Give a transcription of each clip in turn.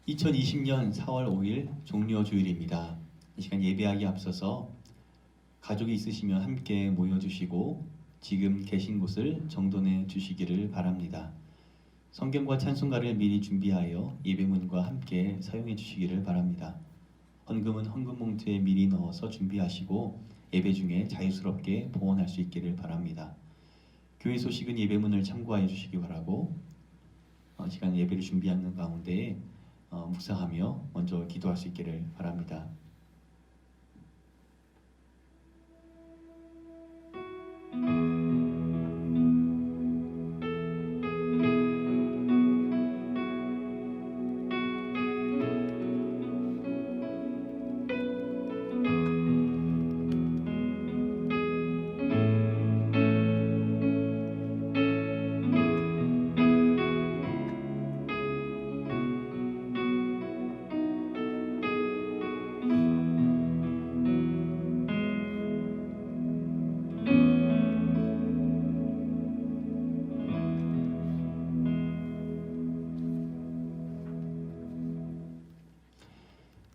2020년 4월 5일 종료주일입니다. 이 시간 예배하기 앞서서 가족이 있으시면 함께 모여주시고 지금 계신 곳을 정돈해 주시기를 바랍니다. 성경과 찬송가를 미리 준비하여 예배문과 함께 사용해 주시기를 바랍니다. 헌금은 헌금 봉투에 미리 넣어서 준비하시고 예배 중에 자유스럽게 봉헌할 수 있기를 바랍니다. 교회 소식은 예배문을 참고하여 주시기 바라고 시간 예배를 준비하는 가운데 묵상하며 먼저 기도할 수 있기를 바랍니다.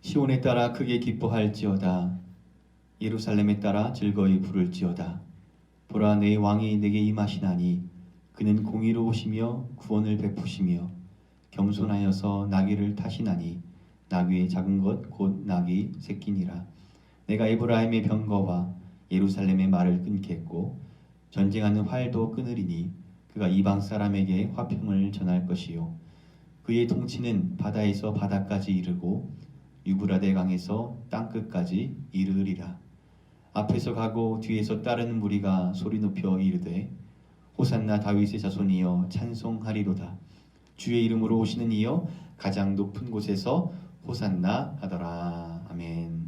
시온에 따라 크게 기뻐할지어다. 예루살렘에 따라 즐거이 부를지어다. 보라, 내 왕이 내게 임하시나니 그는 공의로우시며 구원을 베푸시며 겸손하여서 나귀를 타시나니 나귀의 작은 것 곧 나귀 새끼니라. 내가 에브라임의 병거와 예루살렘의 말을 끊겠고 전쟁하는 활도 끊으리니 그가 이방 사람에게 화평을 전할 것이요 그의 통치는 바다에서 바다까지 이르고 유브라데 강에서 땅끝까지 이르리라. 앞에서 가고 뒤에서 따르는 무리가 소리 높여 이르되 호산나 다윗의 자손이여 찬송하리로다. 주의 이름으로 오시는 이여 가장 높은 곳에서 호산나 하더라. 아멘.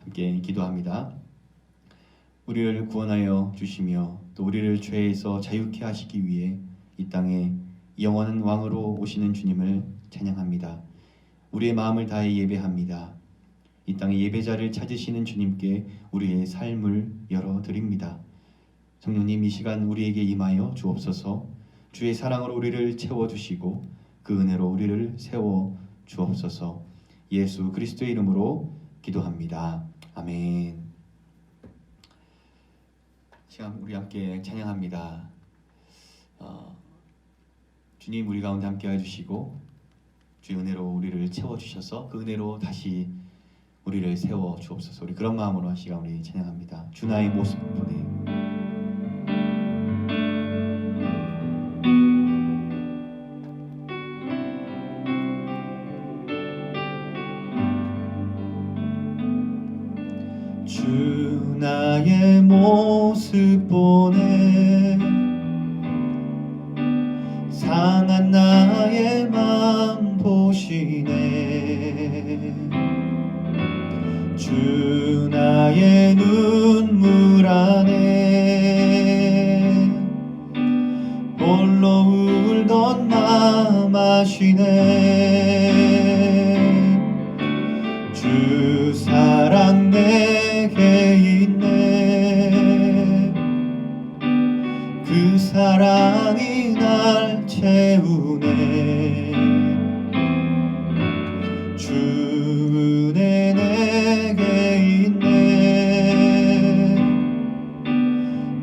함께 기도합니다. 우리를 구원하여 주시며 또 우리를 죄에서 자유케 하시기 위해 이 땅에 영원한 왕으로 오시는 주님을 찬양합니다. 우리의 마음을 다해 예배합니다. 이 땅에 예배자를 찾으시는 주님께 우리의 삶을 열어드립니다. 성령님, 이 시간 우리에게 임하여 주옵소서. 주의 사랑으로 우리를 채워주시고 그 은혜로 우리를 세워 주옵소서. 예수 그리스도의 이름으로 기도합니다. 아멘. 시간 우리 함께 찬양합니다. 주님 우리 가운데 함께 해주시고 주의 은혜로 우리를 채워주셔서 그 은혜로 다시 우리를 세워 주옵소서. 우리 그런 마음으로 한 시간 우리 찬양합니다. 주 나의 모습 보내. 주 나의 모습 보내 상한 나의 맘 보시네. 주 나의 눈물 안에 홀로 울던 맘 아시네. 주 사랑 내게 있네. 그 사랑이 날 채우네. 주 은혜 내게 있네.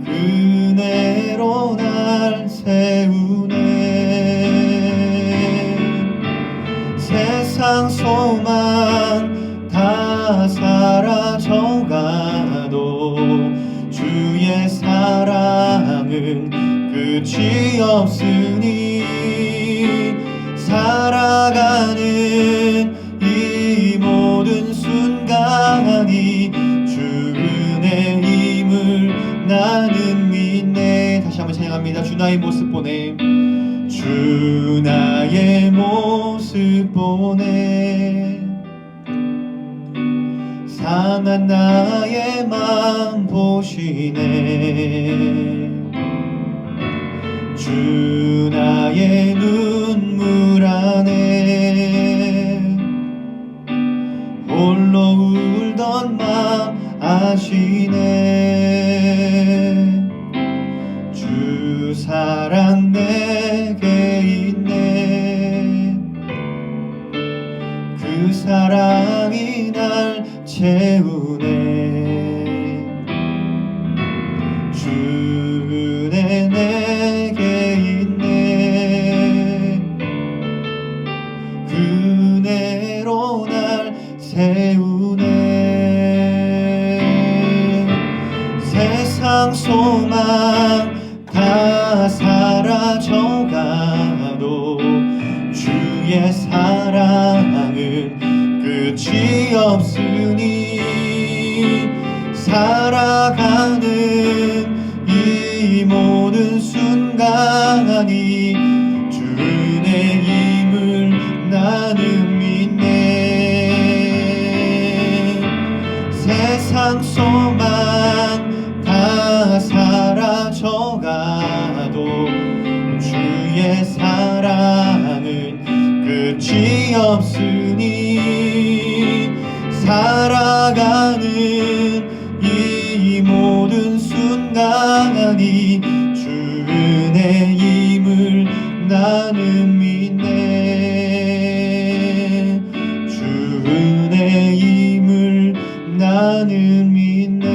그 은혜로 날 세우네. 세상 소망 다 사라져가도 주의 사랑은 끝이 없으니 살아가는 이 모든 순간이 주 은혜임을 나는 믿네. 다시 한번 찬양합니다. 주 나의 모습 보내. 주 나의 모습 보내 상한 나의 맘 보시네. 주 나의 눈물 안에 홀로 울던 맘 아시네. 주 사랑 내게 있네. 사랑이 날 채우네. 주는 내게 있네. 그네로 날 세우네. 세상 소망 다 사라져가도 주의 사랑은 끝이 없으니 살아가는 이 모든 순간이 주의 힘을 나는 믿네. 세상 소망 다 사라져가도 주의 사랑은 끝이 없으니 살아가는 이 모든 순간이 주의 힘을 나는 믿네. 주의 힘을 나는 믿네.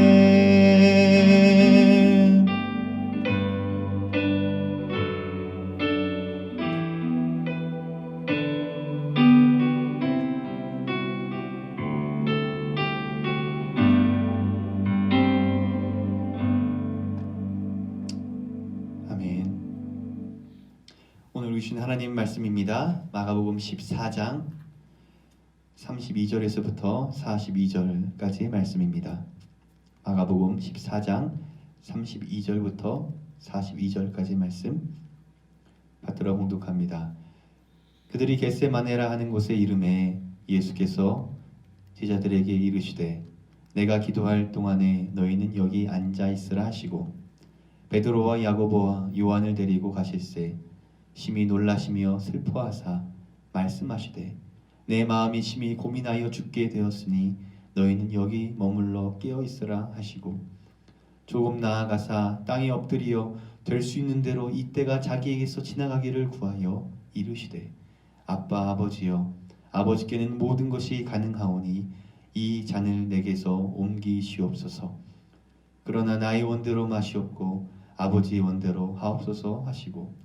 아멘. 오늘 주신 하나님 말씀입니다. 마가복음 14장 32절에서부터 42절까지의 말씀입니다. 마가복음 14장 32절부터 42절까지의 말씀 받들어 봉독합니다. 그들이 겟세마네라 하는 곳에 이르매 예수께서 제자들에게 이르시되 내가 기도할 동안에 너희는 여기 앉아 있으라 하시고 베드로와 야고보와 요한을 데리고 가실새 심히 놀라시며 슬퍼하사 말씀하시되 내 마음이 심히 고민하여 죽게 되었으니 너희는 여기 머물러 깨어 있으라 하시고 조금 나아가사 땅에 엎드리어 될 수 있는 대로 이때가 자기에게서 지나가기를 구하여 이르시되 아빠 아버지여 아버지께는 모든 것이 가능하오니 이 잔을 내게서 옮기시옵소서. 그러나 나의 원대로 마시옵고 아버지의 원대로 하옵소서 하시고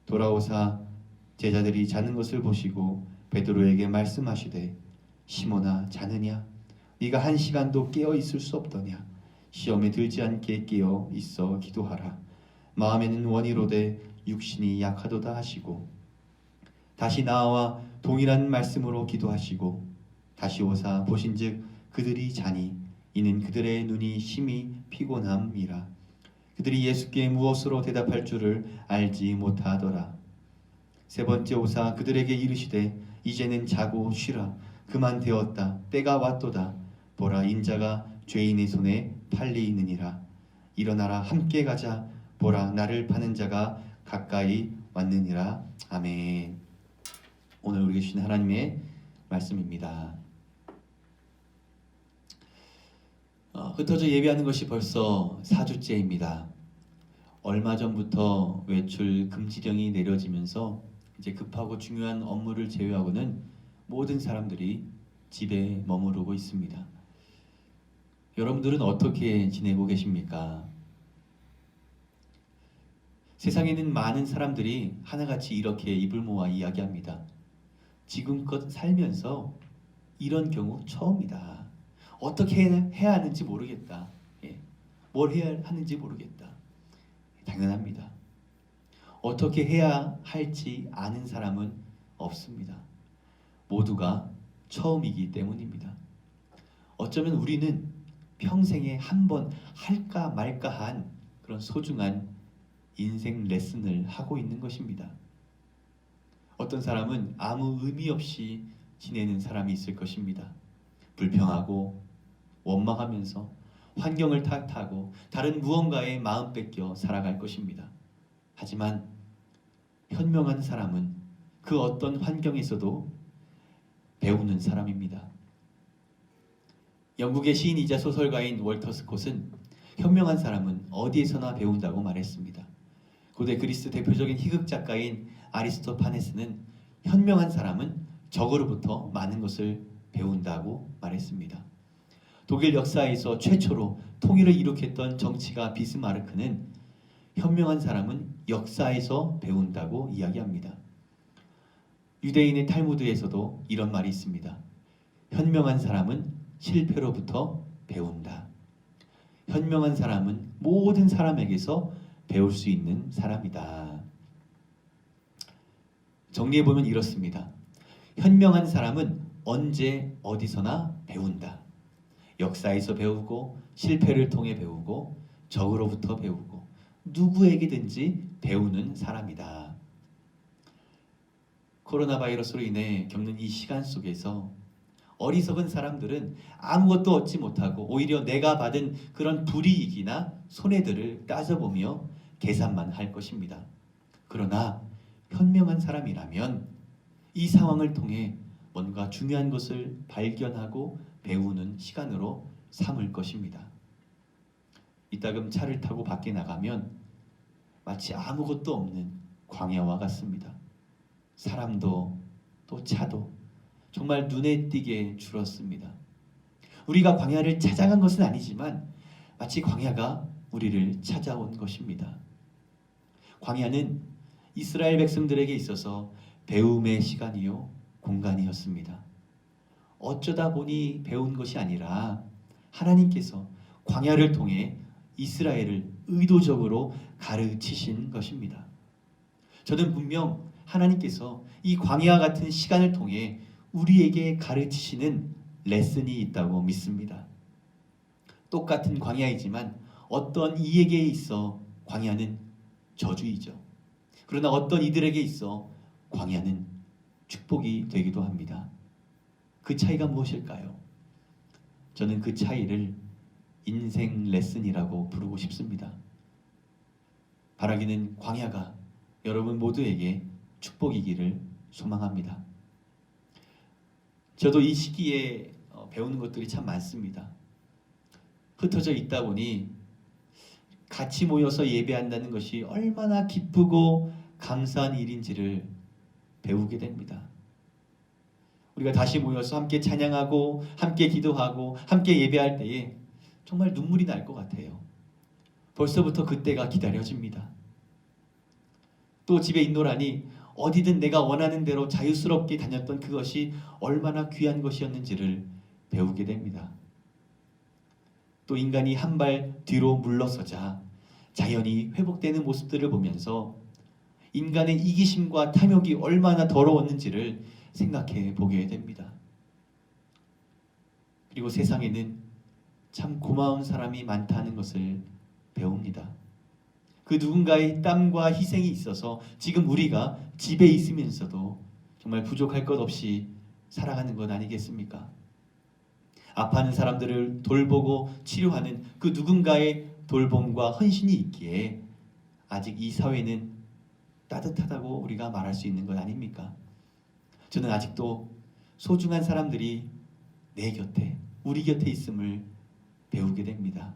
돌아오사 제자들이 자는 것을 보시고 베드로에게 말씀하시되 시몬아 자느냐 네가 한 시간도 깨어 있을 수 없더냐. 시험에 들지 않게 깨어 있어 기도하라. 마음에는 원이로되 육신이 약하도다 하시고 다시 나와 동일한 말씀으로 기도하시고 다시 오사 보신즉 그들이 자니 이는 그들의 눈이 심히 피곤함이라. 그들이 예수께 무엇으로 대답할 줄을 알지 못하더라. 세 번째 오사 그들에게 이르시되 이제는 자고 쉬라. 그만 되었다. 때가 왔도다. 보라 인자가 죄인의 손에 팔리느니라. 일어나라 함께 가자. 보라 나를 파는 자가 가까이 왔느니라. 아멘. 오늘 우리에게 주신 하나님의 말씀입니다. 흩어져 예배하는 것이 벌써 4주째입니다. 얼마 전부터 외출 금지령이 내려지면서 이제 급하고 중요한 업무를 제외하고는 모든 사람들이 집에 머무르고 있습니다. 여러분들은 어떻게 지내고 계십니까? 세상에는 많은 사람들이 하나같이 이렇게 입을 모아 이야기합니다. 지금껏 살면서 이런 경우 처음이다. 어떻게 해야 하는지 모르겠다. 뭘 해야 하는지 모르겠다. 당연합니다. 어떻게 해야 할지 아는 사람은 없습니다. 모두가 처음이기 때문입니다. 어쩌면 우리는 평생에 한 번 할까 말까한 그런 소중한 인생 레슨을 하고 있는 것입니다. 어떤 사람은 아무 의미 없이 지내는 사람이 있을 것입니다. 불평하고 원망하면서 환경을 탓하고 다른 무언가에 마음 뺏겨 살아갈 것입니다. 하지만 현명한 사람은 그 어떤 환경에서도 배우는 사람입니다. 영국의 시인이자 소설가인 월터 스콧은 현명한 사람은 어디에서나 배운다고 말했습니다. 고대 그리스 대표적인 희극 작가인 아리스토파네스는 현명한 사람은 적으로부터 많은 것을 배운다고 말했습니다. 독일 역사에서 최초로 통일을 일으켰던 정치가 비스마르크는 현명한 사람은 역사에서 배운다고 이야기합니다. 유대인의 탈무드에서도 이런 말이 있습니다. 현명한 사람은 실패로부터 배운다. 현명한 사람은 모든 사람에게서 배울 수 있는 사람이다. 정리해보면 이렇습니다. 현명한 사람은 언제 어디서나 배운다. 역사에서 배우고 실패를 통해 배우고 적으로부터 배우고 누구에게든지 배우는 사람이다. 코로나 바이러스로 인해 겪는 이 시간 속에서 어리석은 사람들은 아무것도 얻지 못하고 오히려 내가 받은 그런 불이익이나 손해들을 따져보며 계산만 할 것입니다. 그러나 현명한 사람이라면 이 상황을 통해 뭔가 중요한 것을 발견하고 배우는 시간으로 삼을 것입니다. 이따금 차를 타고 밖에 나가면 마치 아무것도 없는 광야와 같습니다. 사람도 또 차도 정말 눈에 띄게 줄었습니다. 우리가 광야를 찾아간 것은 아니지만 마치 광야가 우리를 찾아온 것입니다. 광야는 이스라엘 백성들에게 있어서 배움의 시간이요 공간이었습니다. 어쩌다 보니 배운 것이 아니라 하나님께서 광야를 통해 이스라엘을 의도적으로 가르치신 것입니다. 저는 분명 하나님께서 이 광야와 같은 시간을 통해 우리에게 가르치시는 레슨이 있다고 믿습니다. 똑같은 광야이지만 어떤 이에게 있어 광야는 저주이죠. 그러나 어떤 이들에게 있어 광야는 축복이 되기도 합니다. 그 차이가 무엇일까요? 저는 그 차이를 인생 레슨이라고 부르고 싶습니다. 바라기는 광야가 여러분 모두에게 축복이기를 소망합니다. 저도 이 시기에 배우는 것들이 참 많습니다. 흩어져 있다 보니 같이 모여서 예배한다는 것이 얼마나 기쁘고 감사한 일인지를 배우게 됩니다. 우리가 다시 모여서 함께 찬양하고 함께 기도하고 함께 예배할 때에 정말 눈물이 날 것 같아요. 벌써부터 그때가 기다려집니다. 또 집에 있노라니 어디든 내가 원하는 대로 자유스럽게 다녔던 그것이 얼마나 귀한 것이었는지를 배우게 됩니다. 또 인간이 한 발 뒤로 물러서자 자연이 회복되는 모습들을 보면서 인간의 이기심과 탐욕이 얼마나 더러웠는지를 생각해 보게 됩니다. 그리고 세상에는 참 고마운 사람이 많다는 것을 배웁니다. 그 누군가의 땀과 희생이 있어서 지금 우리가 집에 있으면서도 정말 부족할 것 없이 살아가는 것 아니겠습니까? 아파하는 사람들을 돌보고 치료하는 그 누군가의 돌봄과 헌신이 있기에 아직 이 사회는 따뜻하다고 우리가 말할 수 있는 것 아닙니까? 저는 아직도 소중한 사람들이 내 곁에, 우리 곁에 있음을 배우게 됩니다.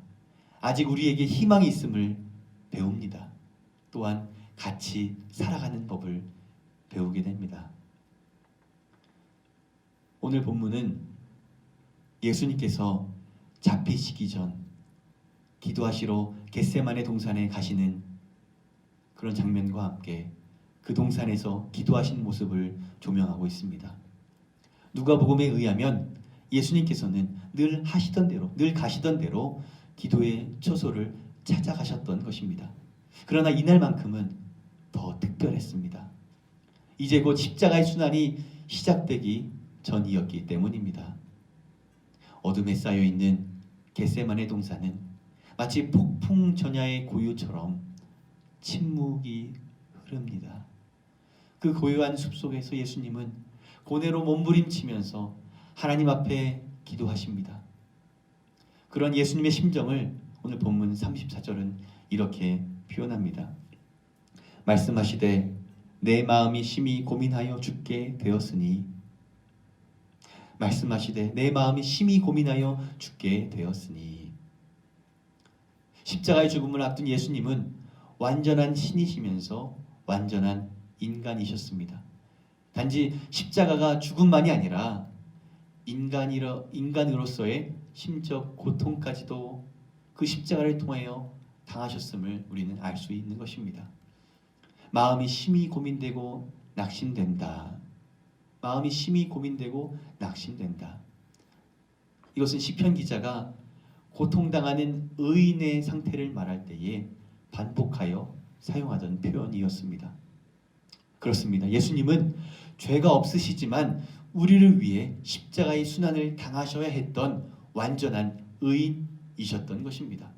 아직 우리에게 희망이 있음을 배웁니다. 또한 같이 살아가는 법을 배우게 됩니다. 오늘 본문은 예수님께서 잡히시기 전 기도하시러 겟세마네 동산에 가시는 그런 장면과 함께 그 동산에서 기도하신 모습을 조명하고 있습니다. 누가복음에 의하면 예수님께서는 늘 하시던 대로, 늘 가시던 대로 기도의 처소를 찾아가셨던 것입니다. 그러나 이날만큼은 더 특별했습니다. 이제 곧 십자가의 순환이 시작되기 전이었기 때문입니다. 어둠에 쌓여있는 겟세마네 동산은 마치 폭풍 전야의 고요처럼 침묵이 흐릅니다. 그 고요한 숲속에서 예수님은 고뇌로 몸부림치면서 하나님 앞에 기도하십니다. 그런 예수님의 심정을 오늘 본문 34절은 이렇게 표현합니다. 말씀하시되 내 마음이 심히 고민하여 죽게 되었으니 말씀하시되 내 마음이 심히 고민하여 죽게 되었으니 십자가의 죽음을 앞둔 예수님은 완전한 신이시면서 완전한 인간이셨습니다. 단지 십자가가 죽음만이 아니라 인간으로서의 심적 고통까지도 그 십자가를 통하여 당하셨음을 우리는 알 수 있는 것입니다. 마음이 심히 고민되고 낙심된다. 마음이 심히 고민되고 낙심된다. 이것은 시편 기자가 고통당하는 의인의 상태를 말할 때에 반복하여 사용하던 표현이었습니다. 그렇습니다. 예수님은 죄가 없으시지만 우리를 위해 십자가의 순환을 당하셔야 했던 완전한 의인이셨던 것입니다.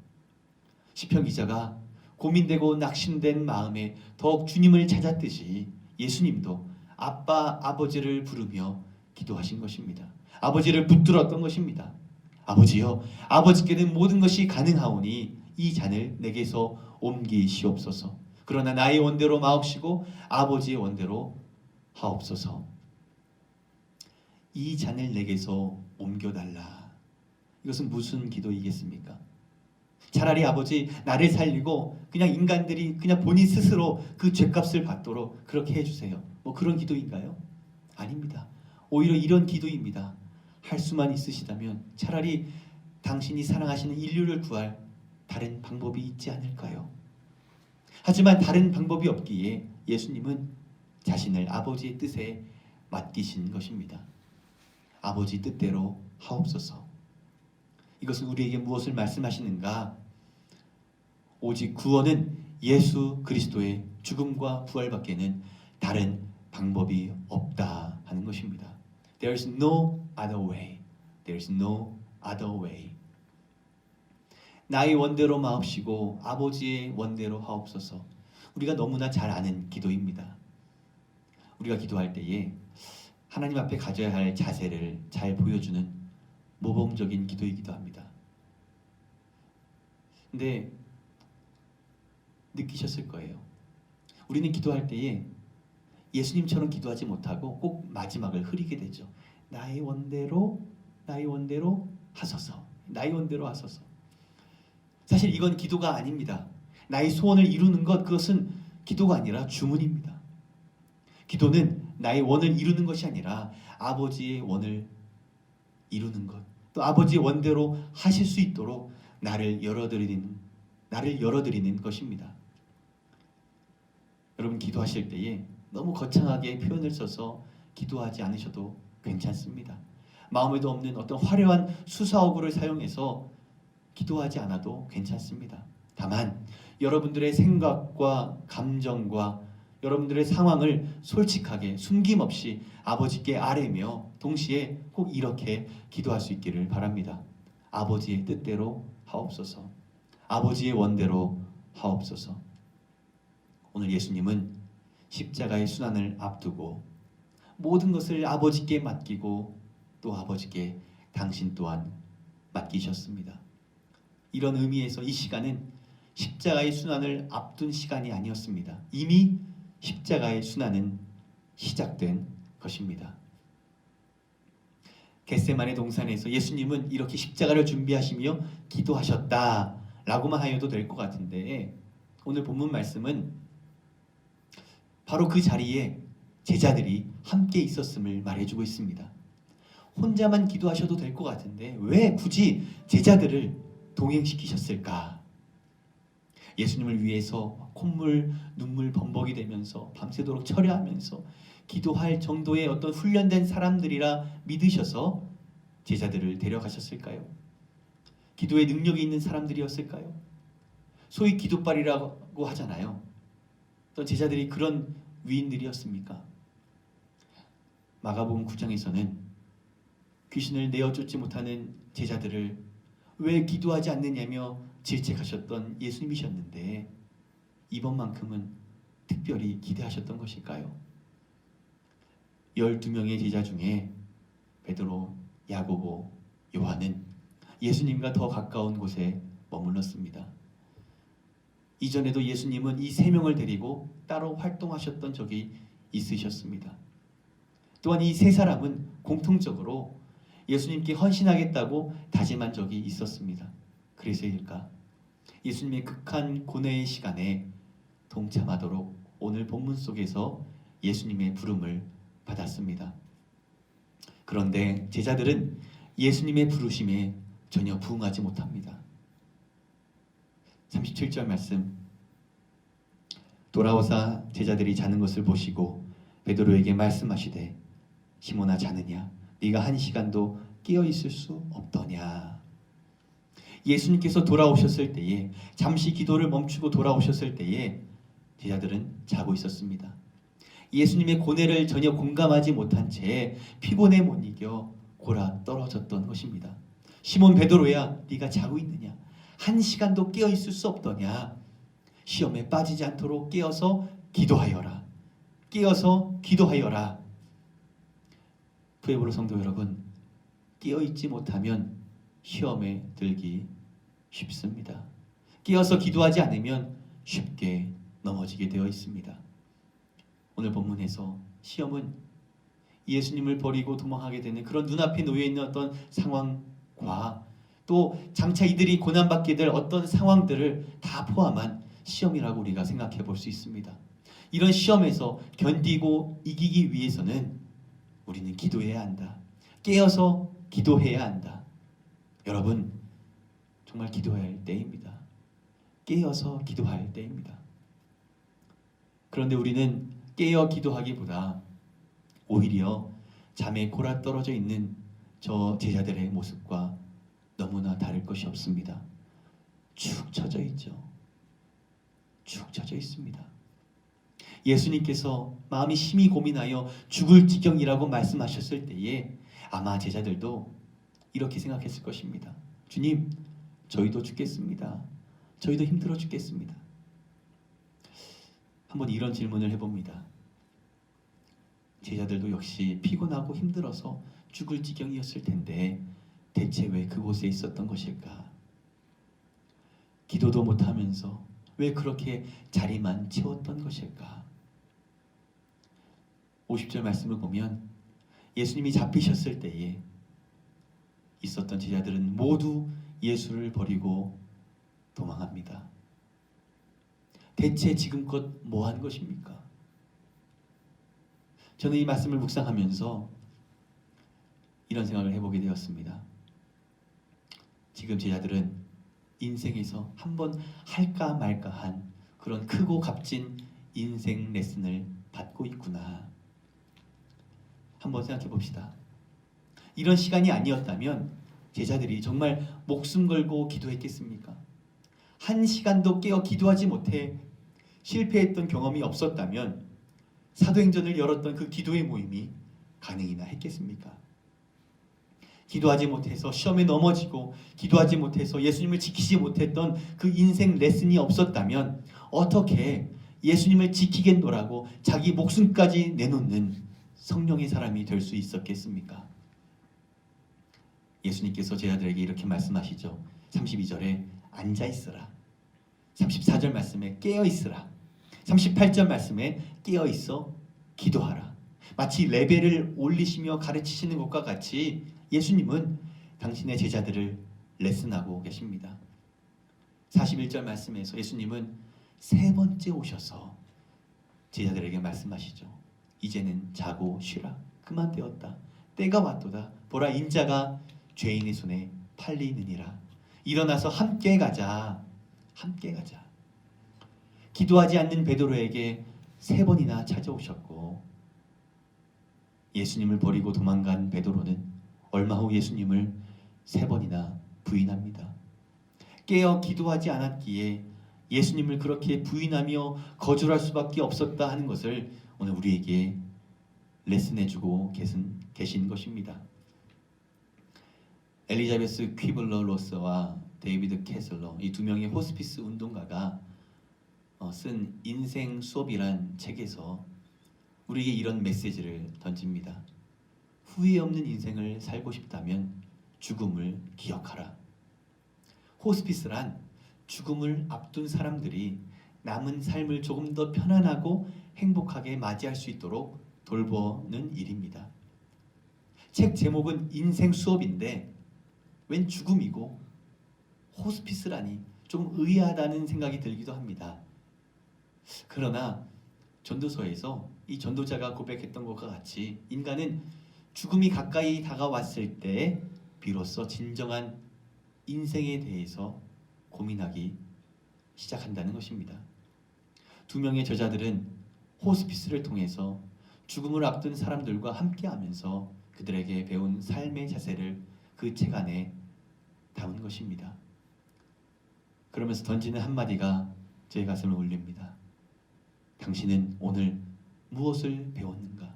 시편 기자가 고민되고 낙심된 마음에 더욱 주님을 찾았듯이 예수님도 아버지를 부르며 기도하신 것입니다. 아버지를 붙들었던 것입니다. 아버지여, 아버지께는 모든 것이 가능하오니 이 잔을 내게서 옮기시옵소서. 그러나 나의 원대로 마옵시고 아버지의 원대로 하옵소서. 이 잔을 내게서 옮겨달라. 이것은 무슨 기도이겠습니까? 차라리 아버지 나를 살리고 그냥 인간들이 그냥 본인 스스로 그 죄값을 받도록 그렇게 해주세요. 뭐 그런 기도인가요? 아닙니다. 오히려 이런 기도입니다. 할 수만 있으시다면 차라리 당신이 사랑하시는 인류를 구할 다른 방법이 있지 않을까요? 하지만 다른 방법이 없기에 예수님은 자신을 아버지의 뜻에 맡기신 것입니다. 아버지 뜻대로 하옵소서. 이것은 우리에게 무엇을 말씀하시는가? 오직 구원은 예수 그리스도의 죽음과 부활밖에는 다른 방법이 없다 하는 것입니다. There is no other way. There is no other way. 나의 원대로 마옵시고 아버지의 원대로 하옵소서. 우리가 너무나 잘 아는 기도입니다. 우리가 기도할 때에 하나님 앞에 가져야 할 자세를 잘 보여주는 모범적인 기도이기도 합니다. 근데 느끼셨을 거예요. 우리는 기도할 때에 예수님처럼 기도하지 못하고 꼭 마지막을 흐리게 되죠. 나의 원대로 하소서. 나의 원대로 하소서. 사실 이건 기도가 아닙니다. 나의 소원을 이루는 것, 그것은 기도가 아니라 주문입니다. 기도는 나의 원을 이루는 것이 아니라 아버지의 원을 이루는 것, 또 아버지의 원대로 하실 수 있도록 나를 열어드리는 것입니다. 여러분 기도하실 때에 너무 거창하게 표현을 써서 기도하지 않으셔도 괜찮습니다. 마음에도 없는 어떤 화려한 수사어구를 사용해서 기도하지 않아도 괜찮습니다. 다만 여러분들의 생각과 감정과 여러분들의 상황을 솔직하게 숨김없이 아버지께 아뢰며 동시에 꼭 이렇게 기도할 수 있기를 바랍니다. 아버지의 뜻대로 하옵소서. 아버지의 원대로 하옵소서. 오늘 예수님은 십자가의 순환을 앞두고 모든 것을 아버지께 맡기고 또 아버지께 당신 또한 맡기셨습니다. 이런 의미에서 이 시간은 십자가의 순환을 앞둔 시간이 아니었습니다. 이미 십자가의 순환은 시작된 것입니다. 겟세마네 동산에서 예수님은 이렇게 십자가를 준비하시며 기도하셨다라고만 하여도 될 것 같은데 오늘 본문 말씀은 바로 그 자리에 제자들이 함께 있었음을 말해주고 있습니다. 혼자만 기도하셔도 될 것 같은데 왜 굳이 제자들을 동행시키셨을까? 예수님을 위해서 콧물, 눈물 범벅이 되면서 밤새도록 철야하면서 기도할 정도의 어떤 훈련된 사람들이라 믿으셔서 제자들을 데려가셨을까요? 기도에 능력이 있는 사람들이었을까요? 소위 기도빨이라고 하잖아요. 또 제자들이 그런 위인들이었습니까? 마가복음 9장에서는 귀신을 내어쫓지 못하는 제자들을 왜 기도하지 않느냐며 질책하셨던 예수님이셨는데 이번만큼은 특별히 기대하셨던 것일까요? 12명의 제자 중에 베드로, 야고보, 요한은 예수님과 더 가까운 곳에 머물렀습니다. 이전에도 예수님은 이 3명을 데리고 따로 활동하셨던 적이 있으셨습니다. 또한 이 3사람은 공통적으로 예수님께 헌신하겠다고 다짐한 적이 있었습니다. 그래서일까? 예수님의 극한 고뇌의 시간에 동참하도록 오늘 본문 속에서 예수님의 부름을 받았습니다. 그런데 제자들은 예수님의 부르심에 전혀 부응하지 못합니다. 37절 말씀, 돌아오사 제자들이 자는 것을 보시고 베드로에게 말씀하시되 시몬아 자느냐 네가 한 시간도 깨어 있을 수 없더냐. 예수님께서 돌아오셨을 때에, 잠시 기도를 멈추고 돌아오셨을 때에 제자들은 자고 있었습니다. 예수님의 고뇌를 전혀 공감하지 못한 채 피곤에 못 이겨 골아 떨어졌던 것입니다. 시몬 베드로야 네가 자고 있느냐, 한 시간도 깨어 있을 수 없더냐. 시험에 빠지지 않도록 깨어서 기도하여라. 깨어서 기도하여라. 부에브로 성도 여러분, 깨어 있지 못하면 시험에 들기 쉽습니다. 깨어서 기도하지 않으면 쉽게 넘어지게 되어 있습니다. 오늘 본문에서 시험은 예수님을 버리고 도망하게 되는 그런 눈앞에 놓여 있는 어떤 상황과 또 장차 이들이 고난받게 될 어떤 상황들을 다 포함한 시험이라고 우리가 생각해 볼 수 있습니다. 이런 시험에서 견디고 이기기 위해서는 우리는 기도해야 한다. 깨어서 기도해야 한다. 여러분, 정말 기도해야 할 때입니다. 깨어서 기도할 때입니다. 그런데 우리는 깨어 기도하기보다 오히려 잠에 골아떨어져 있는 저 제자들의 모습과 너무나 다를 것이 없습니다. 축 처져 있죠. 축 처져 있습니다. 예수님께서 마음이 심히 고민하여 죽을 지경이라고 말씀하셨을 때에 아마 제자들도 이렇게 생각했을 것입니다. 주님, 저희도 죽겠습니다. 저희도 힘들어 죽겠습니다. 한번 이런 질문을 해봅니다. 제자들도 역시 피곤하고 힘들어서 죽을 지경이었을 텐데 대체 왜 그곳에 있었던 것일까? 기도도 못하면서 왜 그렇게 자리만 채웠던 것일까? 50절 말씀을 보면 예수님이 잡히셨을 때에 있었던 제자들은 모두 예수를 버리고 도망합니다. 대체 지금껏 뭐 한 것입니까? 저는 이 말씀을 묵상하면서 이런 생각을 해보게 되었습니다. 지금 제자들은 인생에서 한번 할까 말까 한 그런 크고 값진 인생 레슨을 받고 있구나. 한번 생각해 봅시다. 이런 시간이 아니었다면 제자들이 정말 목숨 걸고 기도했겠습니까? 한 시간도 깨어 기도하지 못해 실패했던 경험이 없었다면 사도행전을 열었던 그 기도의 모임이 가능이나 했겠습니까? 기도하지 못해서 시험에 넘어지고 기도하지 못해서 예수님을 지키지 못했던 그 인생 레슨이 없었다면 어떻게 예수님을 지키겠노라고 자기 목숨까지 내놓는 성령의 사람이 될 수 있었겠습니까? 예수님께서 제자들에게 이렇게 말씀하시죠. 32절에 앉아있으라. 34절 말씀에 깨어있으라. 38절 말씀에 깨어있어 기도하라. 마치 레벨을 올리시며 가르치시는 것과 같이 예수님은 당신의 제자들을 레슨하고 계십니다. 41절 말씀에서 예수님은 세 번째 오셔서 제자들에게 말씀하시죠. 이제는 자고 쉬라. 그만 되었다. 때가 왔도다. 보라, 인자가 죄인의 손에 팔리느니라. 일어나서 함께 가자. 함께 가자. 기도하지 않는 베드로에게 세 번이나 찾아오셨고 예수님을 버리고 도망간 베드로는 얼마 후 예수님을 세 번이나 부인합니다. 깨어 기도하지 않았기에 예수님을 그렇게 부인하며 거절할 수밖에 없었다 하는 것을 오늘 우리에게 레슨해주고 계신 것입니다. 엘리자베스 퀴블러 로스와 데이비드 캐슬러, 이 두 명의 호스피스 운동가가 쓴 인생 수업이란 책에서 우리에게 이런 메시지를 던집니다. 후회 없는 인생을 살고 싶다면 죽음을 기억하라. 호스피스란 죽음을 앞둔 사람들이 남은 삶을 조금 더 편안하고 행복하게 맞이할 수 있도록 돌보는 일입니다. 책 제목은 인생 수업인데 웬 죽음이고 호스피스라니 좀 의아하다는 생각이 들기도 합니다. 그러나 전도서에서 이 전도자가 고백했던 것과 같이 인간은 죽음이 가까이 다가왔을 때 비로소 진정한 인생에 대해서 고민하기 시작한다는 것입니다. 두 명의 저자들은 호스피스를 통해서 죽음을 앞둔 사람들과 함께하면서 그들에게 배운 삶의 자세를 그 책 안에 담은 것입니다. 그러면서 던지는 한마디가 제 가슴을 울립니다. 당신은 오늘 무엇을 배웠는가?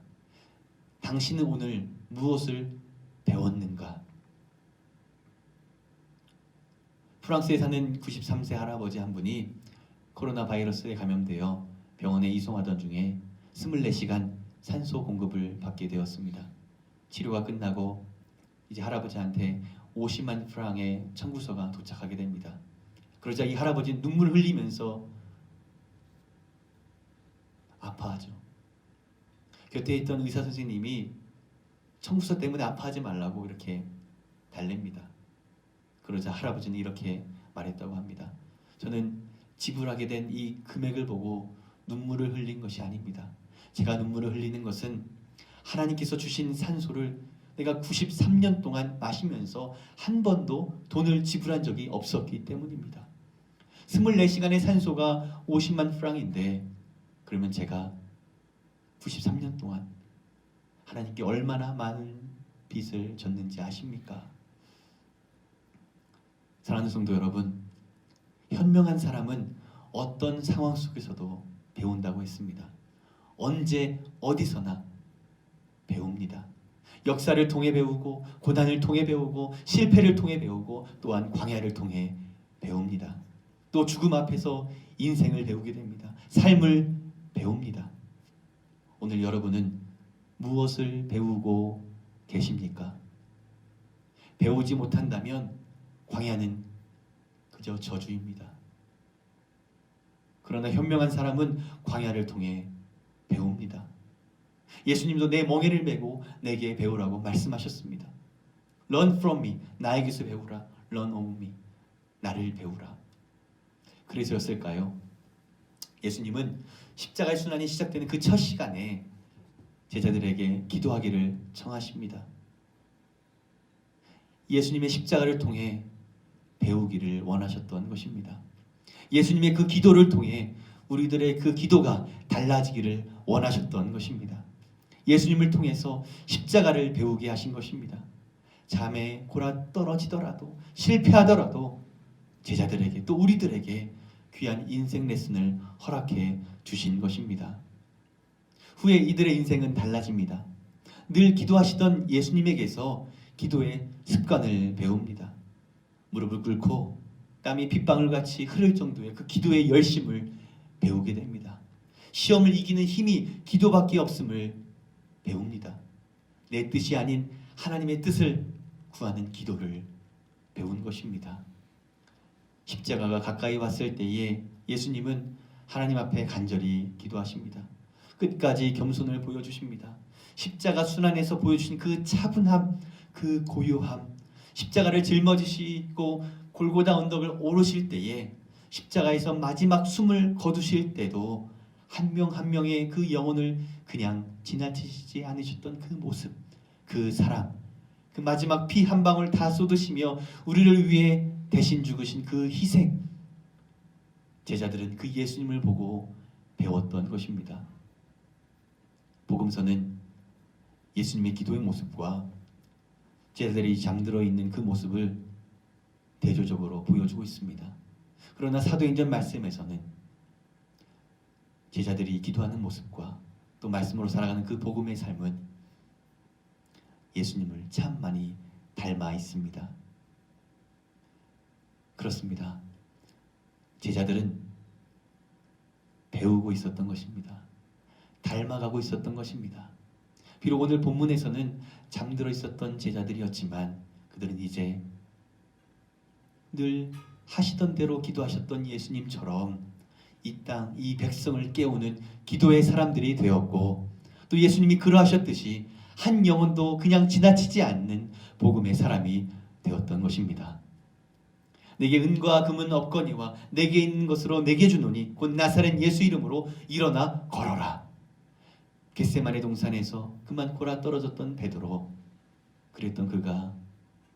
당신은 오늘 무엇을 배웠는가? 프랑스에 사는 93세 할아버지 한 분이 코로나 바이러스에 감염되어 병원에 이송하던 중에 24시간 산소 공급을 받게 되었습니다. 치료가 끝나고 이제 할아버지한테 50만 프랑의 청구서가 도착하게 됩니다. 그러자 이 할아버지는 눈물 흘리면서 아파하죠. 곁에 있던 의사 선생님이 청구서 때문에 아파하지 말라고 이렇게 달랩니다. 그러자 할아버지는 이렇게 말했다고 합니다. 저는 지불하게 된 이 금액을 보고 눈물을 흘린 것이 아닙니다. 제가 눈물을 흘리는 것은 하나님께서 주신 산소를 내가 93년 동안 마시면서 한 번도 돈을 지불한 적이 없었기 때문입니다. 24시간의 산소가 50만 프랑인데 그러면 제가 93년 동안 하나님께 얼마나 많은 빚을 졌는지 아십니까? 사랑하는 성도 여러분, 현명한 사람은 어떤 상황 속에서도 배운다고 했습니다. 언제 어디서나 배웁니다. 역사를 통해 배우고 고난을 통해 배우고 실패를 통해 배우고 또한 광야를 통해 배웁니다. 또 죽음 앞에서 인생을 배우게 됩니다. 삶을 배웁니다. 오늘 여러분은 무엇을 배우고 계십니까? 배우지 못한다면 광야는 그저 저주입니다. 그러나 현명한 사람은 광야를 통해 배웁니다. 예수님도 내 멍에를 메고 내게 배우라고 말씀하셨습니다. Learn from me. 나에게서 배우라. Learn of me. 나를 배우라. 그래서였을까요? 예수님은 십자가의 순환이 시작되는 그 첫 시간에 제자들에게 기도하기를 청하십니다. 예수님의 십자가를 통해 배우기를 원하셨던 것입니다. 예수님의 그 기도를 통해 우리들의 그 기도가 달라지기를 원하셨던 것입니다. 예수님을 통해서 십자가를 배우게 하신 것입니다. 잠에 골아 떨어지더라도 실패하더라도 제자들에게 또 우리들에게 귀한 인생 레슨을 허락해 주신 것입니다. 후에 이들의 인생은 달라집니다. 늘 기도하시던 예수님에게서 기도의 습관을 배웁니다. 무릎을 꿇고 땀이 빗방울같이 흐를 정도의 그 기도의 열심을 배우게 됩니다. 시험을 이기는 힘이 기도밖에 없음을 배웁니다. 내 뜻이 아닌 하나님의 뜻을 구하는 기도를 배운 것입니다. 십자가가 가까이 왔을 때에 예수님은 하나님 앞에 간절히 기도하십니다. 끝까지 겸손을 보여주십니다. 십자가 순환에서 보여주신 그 차분함, 그 고요함, 십자가를 짊어지시고 골고다 언덕을 오르실 때에 십자가에서 마지막 숨을 거두실 때도 한 명 한 명의 그 영혼을 그냥 지나치지 않으셨던 그 모습, 그 사랑, 그 마지막 피 한 방울 다 쏟으시며 우리를 위해 대신 죽으신 그 희생, 제자들은 그 예수님을 보고 배웠던 것입니다. 복음서는 예수님의 기도의 모습과 제자들이 잠들어 있는 그 모습을 대조적으로 보여주고 있습니다. 그러나 사도행전 말씀에서는 제자들이 기도하는 모습과 또 말씀으로 살아가는 그 복음의 삶은 예수님을 참 많이 닮아 있습니다. 그렇습니다. 제자들은 배우고 있었던 것입니다. 닮아가고 있었던 것입니다. 비록 오늘 본문에서는 잠들어 있었던 제자들이었지만 그들은 이제 늘 하시던 대로 기도하셨던 예수님처럼 이 땅, 이 백성을 깨우는 기도의 사람들이 되었고 또 예수님이 그러하셨듯이 한 영혼도 그냥 지나치지 않는 복음의 사람이 되었던 것입니다. 내게 은과 금은 없거니와 내게 있는 것으로 내게 주노니 곧 나사렛 예수 이름으로 일어나 걸어라. 겟세마네 동산에서 그만 골아 떨어졌던 베드로, 그랬던 그가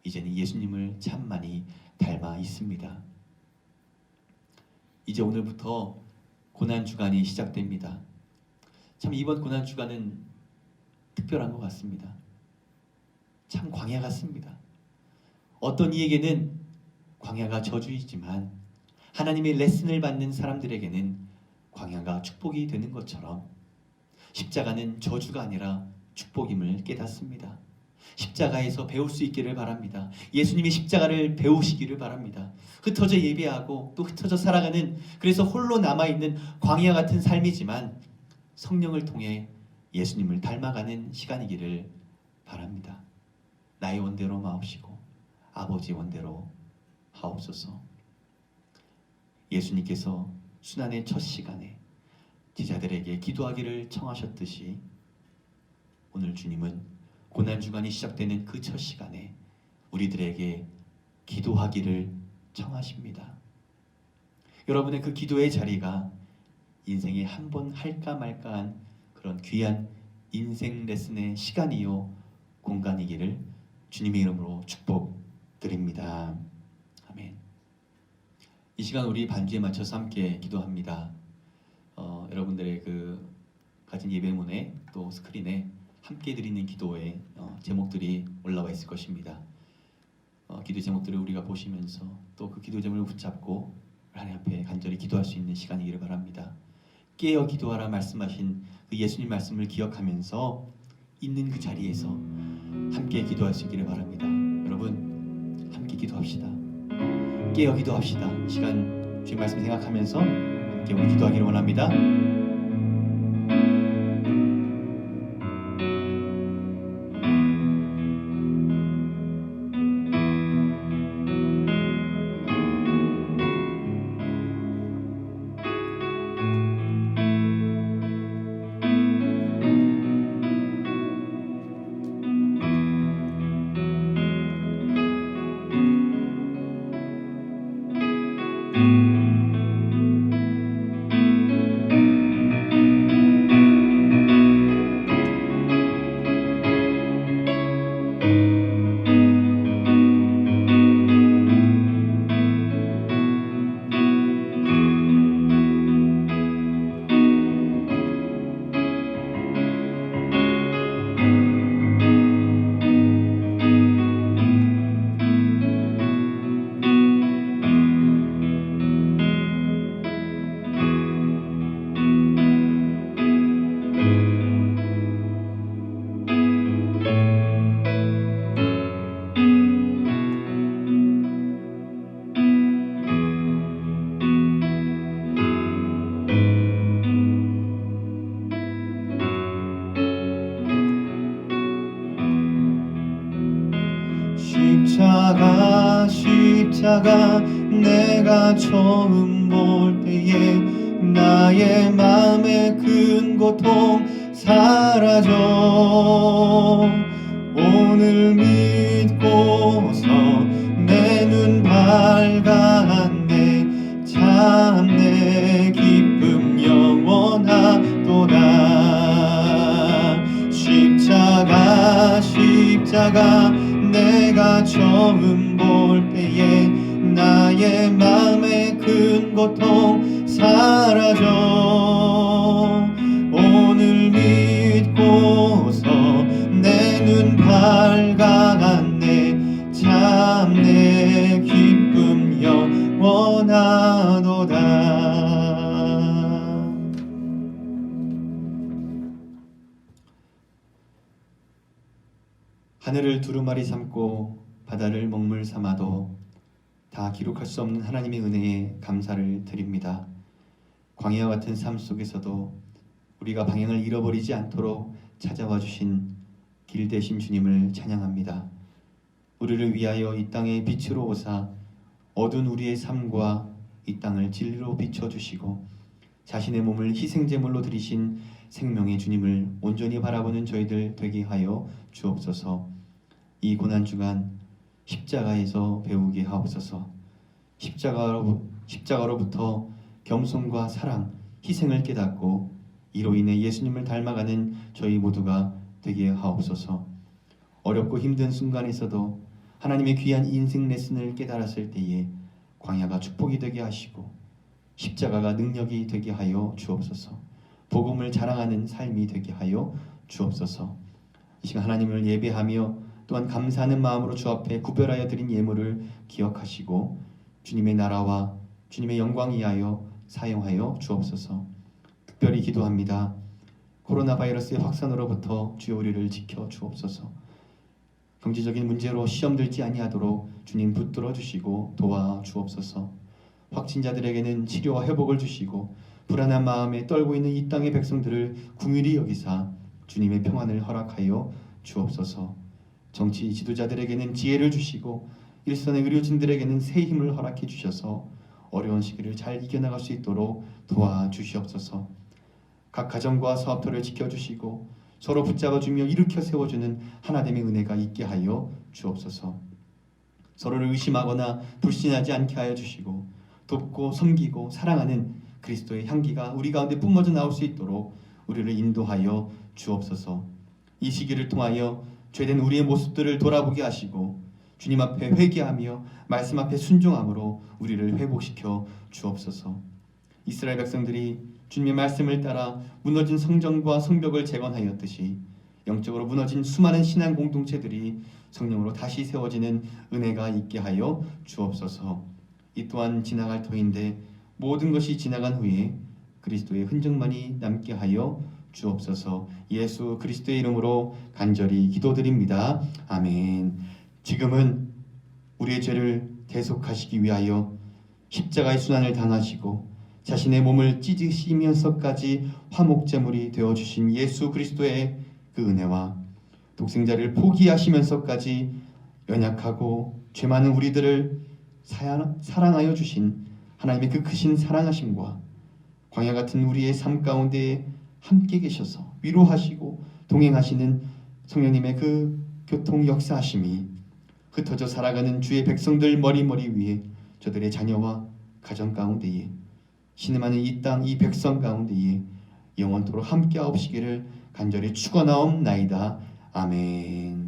이제는 예수님을 참 많이 닮아 있습니다. 이제 오늘부터 고난주간이 시작됩니다. 참 이번 고난주간은 특별한 것 같습니다. 참 광야 같습니다. 어떤 이에게는 광야가 저주이지만 하나님의 레슨을 받는 사람들에게는 광야가 축복이 되는 것처럼 십자가는 저주가 아니라 축복임을 깨닫습니다. 십자가에서 배울 수 있기를 바랍니다. 예수님이 십자가를 배우시기를 바랍니다. 흩어져 예배하고 또 흩어져 살아가는, 그래서 홀로 남아있는 광야 같은 삶이지만 성령을 통해 예수님을 닮아가는 시간이기를 바랍니다. 나의 원대로 마옵시고 아버지 원대로 하옵소서. 예수님께서 순환의 첫 시간에 제자들에게 기도하기를 청하셨듯이 오늘 주님은 고난주간이 시작되는 그 첫 시간에 우리들에게 기도하기를 청하십니다. 여러분의 그 기도의 자리가 인생에 한 번 할까 말까한 그런 귀한 인생 레슨의 시간이요 공간이기를 주님의 이름으로 축복드립니다. 아멘. 이 시간 우리 반주에 맞춰서 함께 기도합니다. 여러분들의 그 가진 예배문에 또 스크린에 함께 드리는 기도의 제목들이 올라와 있을 것입니다. 기도 제목들을 우리가 보시면서 또 그 기도 제목을 붙잡고 하나님 앞에 간절히 기도할 수 있는 시간이기를 바랍니다. 깨어 기도하라 말씀하신 그 예수님 말씀을 기억하면서 있는 그 자리에서 함께 기도할 수 있기를 바랍니다. 여러분 함께 기도합시다. 깨어 기도합시다. 시간 주의 말씀 생각하면서 함께 우리 기도하기를 원합니다. 십자가 내가 처음 볼 때에 나의 마음의 큰 고통 사라져 오늘 믿고서 내 눈 밝았네 참 내 기쁨 영원하도다 십자가 내가 처음 볼 때에 나의 마음의 큰 고통 사라져 오늘 믿고서 내 눈 밝았네 참 내 기쁨 영원하도다. 하늘을 두루마리 삼고 바다를 먹물 삼아도 다 기록할 수 없는 하나님의 은혜에 감사를 드립니다. 광야와 같은 삶 속에서도 우리가 방향을 잃어버리지 않도록 찾아와 주신 길 되신 주님을 찬양합니다. 우리를 위하여 이 땅에 빛으로 오사 어두운 우리의 삶과 이 땅을 진리로 비춰주시고 자신의 몸을 희생제물로 드리신 생명의 주님을 온전히 바라보는 저희들 되게 하여 주옵소서. 이 고난주간 십자가에서 배우게 하옵소서. 십자가로부터 겸손과 사랑, 희생을 깨닫고 이로 인해 예수님을 닮아가는 저희 모두가 되게 하옵소서. 어렵고 힘든 순간에서도 하나님의 귀한 인생 레슨을 깨달았을 때에 광야가 축복이 되게 하시고 십자가가 능력이 되게 하여 주옵소서. 복음을 자랑하는 삶이 되게 하여 주옵소서. 이 시간 하나님을 예배하며 또한 감사하는 마음으로 주 앞에 구별하여 드린 예물을 기억하시고 주님의 나라와 주님의 영광 위하여 사용하여 주옵소서. 특별히 기도합니다. 코로나 바이러스의 확산으로부터 주여 우리를 지켜 주옵소서. 경제적인 문제로 시험 들지 아니하도록 주님 붙들어 주시고 도와 주옵소서. 확진자들에게는 치료와 회복을 주시고 불안한 마음에 떨고 있는 이 땅의 백성들을 긍휼히 여기사 주님의 평안을 허락하여 주옵소서. 정치 지도자들에게는 지혜를 주시고 일선의 의료진들에게는 새 힘을 허락해 주셔서 어려운 시기를 잘 이겨나갈 수 있도록 도와주시옵소서. 각 가정과 사업터를 지켜주시고 서로 붙잡아주며 일으켜 세워주는 하나됨의 은혜가 있게 하여 주옵소서. 서로를 의심하거나 불신하지 않게 하여 주시고 돕고 섬기고 사랑하는 그리스도의 향기가 우리 가운데 뿜어져 나올 수 있도록 우리를 인도하여 주옵소서. 이 시기를 통하여 죄된 우리의 모습들을 돌아보게 하시고 주님 앞에 회개하며 말씀 앞에 순종함으로 우리를 회복시켜 주옵소서. 이스라엘 백성들이 주님의 말씀을 따라 무너진 성전과 성벽을 재건하였듯이 영적으로 무너진 수많은 신앙 공동체들이 성령으로 다시 세워지는 은혜가 있게 하여 주옵소서. 이 또한 지나갈 터인데 모든 것이 지나간 후에 그리스도의 흔적만이 남게 하여 주옵소서. 예수 그리스도의 이름으로 간절히 기도드립니다. 아멘. 지금은 우리의 죄를 대속하시기 위하여 십자가의 순환을 당하시고 자신의 몸을 찢으시면서까지 화목제물이 되어주신 예수 그리스도의 그 은혜와 독생자를 포기하시면서까지 연약하고 죄 많은 우리들을 사랑하여 주신 하나님의 그 크신 사랑하심과 광야 같은 우리의 삶 가운데 함께 계셔서 위로하시고 동행하시는 성령님의 그 교통 역사하심이 흩어져 살아가는 주의 백성들 머리머리 위에 저들의 자녀와 가정 가운데에 신음하는 이 땅 이 백성 가운데에 영원토록 함께하옵시기를 간절히 축원하옵나이다. 아멘.